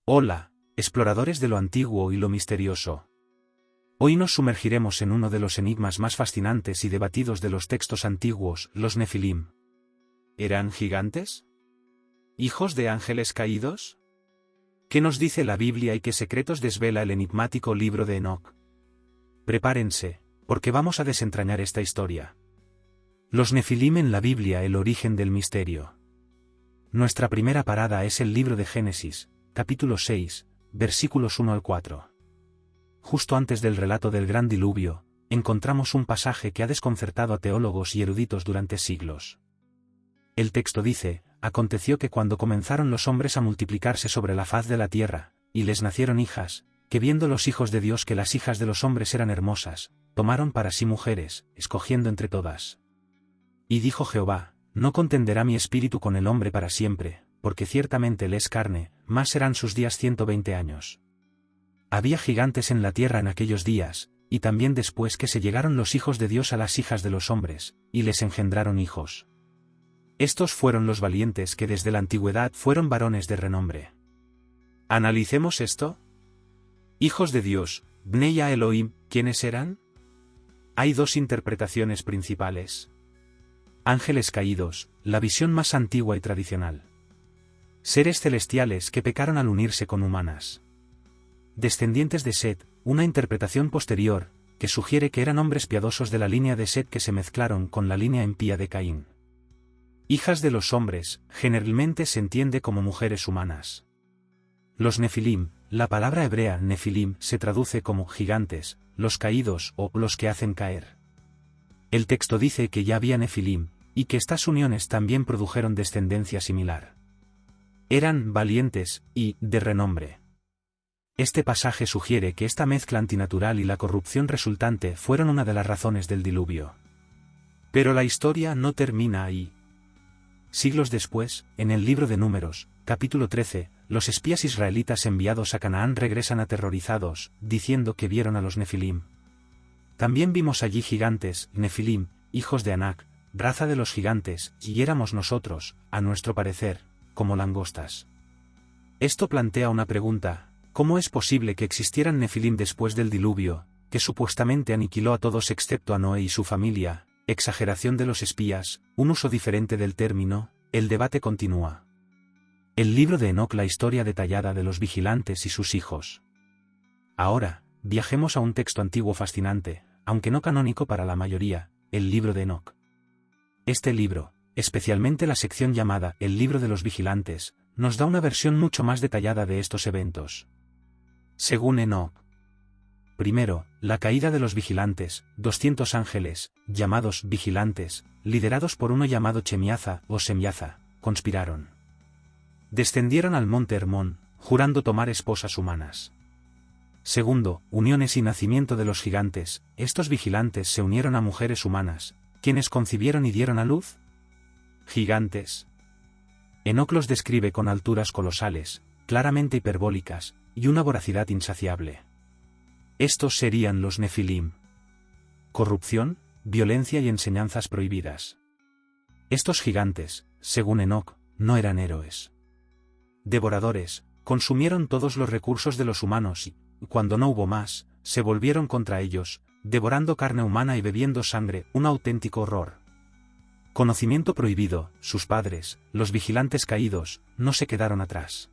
Hola, exploradores de lo antiguo y lo misterioso. Hoy nos sumergiremos en uno de los enigmas más fascinantes y debatidos de los textos antiguos, los Nefilim. ¿Eran gigantes? ¿Hijos de ángeles caídos? ¿Qué nos dice la Biblia y qué secretos desvela el enigmático libro de Enoc? Prepárense, porque vamos a desentrañar esta historia. Los Nefilim en la Biblia, el origen del misterio. Nuestra primera parada es el libro de Génesis, capítulo 6, versículos 1 al 4. Justo antes del relato del gran diluvio, encontramos un pasaje que ha desconcertado a teólogos y eruditos durante siglos. El texto dice: aconteció que cuando comenzaron los hombres a multiplicarse sobre la faz de la tierra, y les nacieron hijas, que viendo los hijos de Dios que las hijas de los hombres eran hermosas, tomaron para sí mujeres, escogiendo entre todas. Y dijo Jehová: no contenderá mi espíritu con el hombre para siempre, porque ciertamente él es carne, más serán sus días 120 años. Había gigantes en la tierra en aquellos días, y también después que se llegaron los hijos de Dios a las hijas de los hombres, y les engendraron hijos. Estos fueron los valientes que desde la antigüedad fueron varones de renombre. ¿Analicemos esto? Hijos de Dios, Bnei Elohim, ¿quiénes eran? Hay dos interpretaciones principales. Ángeles caídos, la visión más antigua y tradicional. Seres celestiales que pecaron al unirse con humanas. Descendientes de Set, una interpretación posterior, que sugiere que eran hombres piadosos de la línea de Set que se mezclaron con la línea impía de Caín. Hijas de los hombres, generalmente se entiende como mujeres humanas. Los Nefilim, la palabra hebrea Nefilim se traduce como gigantes, los caídos o los que hacen caer. El texto dice que ya había Nefilim, y que estas uniones también produjeron descendencia similar. Eran valientes y de renombre. Este pasaje sugiere que esta mezcla antinatural y la corrupción resultante fueron una de las razones del diluvio. Pero la historia no termina ahí. Siglos después, en el libro de Números, capítulo 13, los espías israelitas enviados a Canaán regresan aterrorizados, diciendo que vieron a los Nefilim. También vimos allí gigantes, Nefilim, hijos de Anac, raza de los gigantes, y éramos nosotros, a nuestro parecer, como langostas. Esto plantea una pregunta: ¿cómo es posible que existieran Nefilim después del diluvio, que supuestamente aniquiló a todos excepto a Noé y su familia? Exageración de los espías, un uso diferente del término, el debate continúa. El libro de Enoc, la historia detallada de los vigilantes y sus hijos. Ahora, viajemos a un texto antiguo fascinante, aunque no canónico para la mayoría, el libro de Enoc. Este libro, especialmente la sección llamada el libro de los vigilantes, nos da una versión mucho más detallada de estos eventos. Según Enoc. Primero, la caída de los vigilantes, 200 ángeles, llamados vigilantes, liderados por uno llamado Chemiaza o Semiaza, conspiraron. Descendieron al monte Hermón, jurando tomar esposas humanas. Segundo, uniones y nacimiento de los gigantes, estos vigilantes se unieron a mujeres humanas, quienes concibieron y dieron a luz. Gigantes. Enoc los describe con alturas colosales, claramente hiperbólicas, y una voracidad insaciable. Estos serían los Nefilim. Corrupción, violencia y enseñanzas prohibidas. Estos gigantes, según Enoc, no eran héroes. Devoradores, consumieron todos los recursos de los humanos y, cuando no hubo más, se volvieron contra ellos, devorando carne humana y bebiendo sangre, un auténtico horror. Conocimiento prohibido, sus padres, los vigilantes caídos, no se quedaron atrás.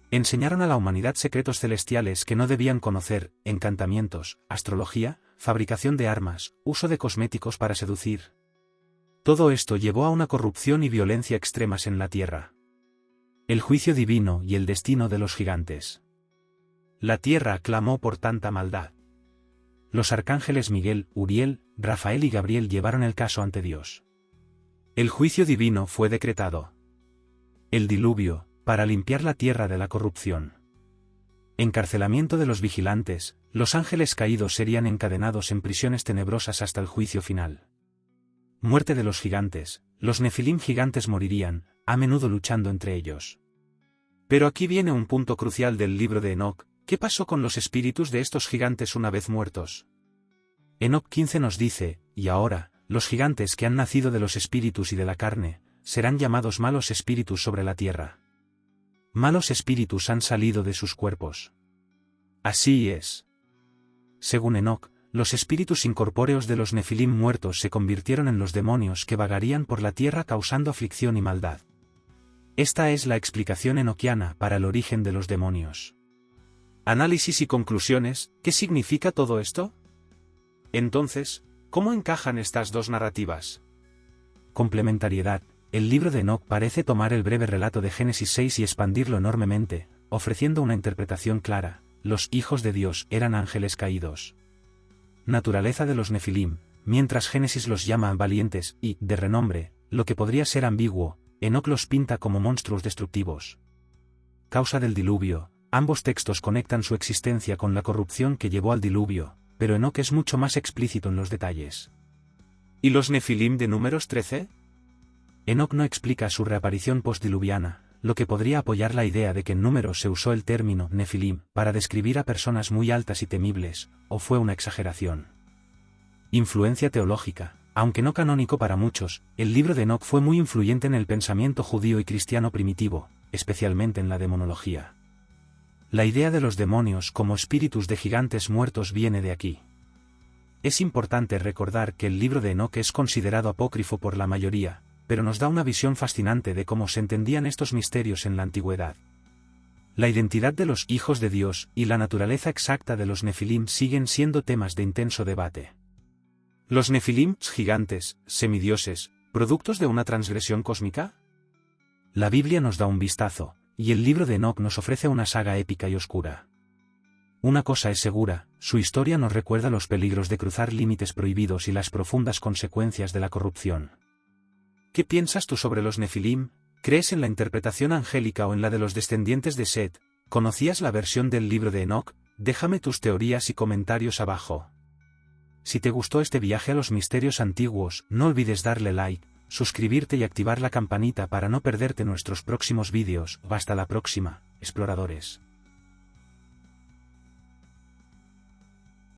Enseñaron a la humanidad secretos celestiales que no debían conocer: encantamientos, astrología, fabricación de armas, uso de cosméticos para seducir. Todo esto llevó a una corrupción y violencia extremas en la tierra. El juicio divino y el destino de los gigantes. La tierra clamó por tanta maldad. Los arcángeles Miguel, Uriel, Rafael y Gabriel llevaron el caso ante Dios. El juicio divino fue decretado. El diluvio, para limpiar la tierra de la corrupción. Encarcelamiento de los vigilantes, los ángeles caídos serían encadenados en prisiones tenebrosas hasta el juicio final. Muerte de los gigantes, los Nefilim gigantes morirían, a menudo luchando entre ellos. Pero aquí viene un punto crucial del libro de Enoc: ¿qué pasó con los espíritus de estos gigantes una vez muertos? Enoc 15 nos dice: y ahora, los gigantes que han nacido de los espíritus y de la carne, serán llamados malos espíritus sobre la tierra. Malos espíritus han salido de sus cuerpos. Así es. Según Enoc, los espíritus incorpóreos de los Nefilim muertos se convirtieron en los demonios que vagarían por la tierra causando aflicción y maldad. Esta es la explicación enoquiana para el origen de los demonios. Análisis y conclusiones. ¿Qué significa todo esto? Entonces, ¿cómo encajan estas dos narrativas? Complementariedad. El libro de Enoc parece tomar el breve relato de Génesis 6 y expandirlo enormemente, ofreciendo una interpretación clara. Los hijos de Dios eran ángeles caídos. Naturaleza de los Nefilim. Mientras Génesis los llama valientes y, de renombre, lo que podría ser ambiguo, Enoc los pinta como monstruos destructivos. Causa del diluvio. Ambos textos conectan su existencia con la corrupción que llevó al diluvio, pero Enoc es mucho más explícito en los detalles. ¿Y los Nefilim de Números 13? Enoc no explica su reaparición postdiluviana, lo que podría apoyar la idea de que en Números se usó el término Nefilim para describir a personas muy altas y temibles, o fue una exageración. Influencia teológica. Aunque no canónico para muchos, el libro de Enoc fue muy influyente en el pensamiento judío y cristiano primitivo, especialmente en la demonología. La idea de los demonios como espíritus de gigantes muertos viene de aquí. Es importante recordar que el libro de Enoc es considerado apócrifo por la mayoría, pero nos da una visión fascinante de cómo se entendían estos misterios en la antigüedad. La identidad de los hijos de Dios y la naturaleza exacta de los Nefilim siguen siendo temas de intenso debate. ¿Los Nefilim, gigantes, semidioses, productos de una transgresión cósmica? La Biblia nos da un vistazo, y el libro de Enoc nos ofrece una saga épica y oscura. Una cosa es segura, su historia nos recuerda los peligros de cruzar límites prohibidos y las profundas consecuencias de la corrupción. ¿Qué piensas tú sobre los Nefilim? ¿Crees en la interpretación angélica o en la de los descendientes de Set? ¿Conocías la versión del libro de Enoc? Déjame tus teorías y comentarios abajo. Si te gustó este viaje a los misterios antiguos, no olvides darle like, suscribirte y activar la campanita para no perderte nuestros próximos vídeos. Hasta la próxima, exploradores.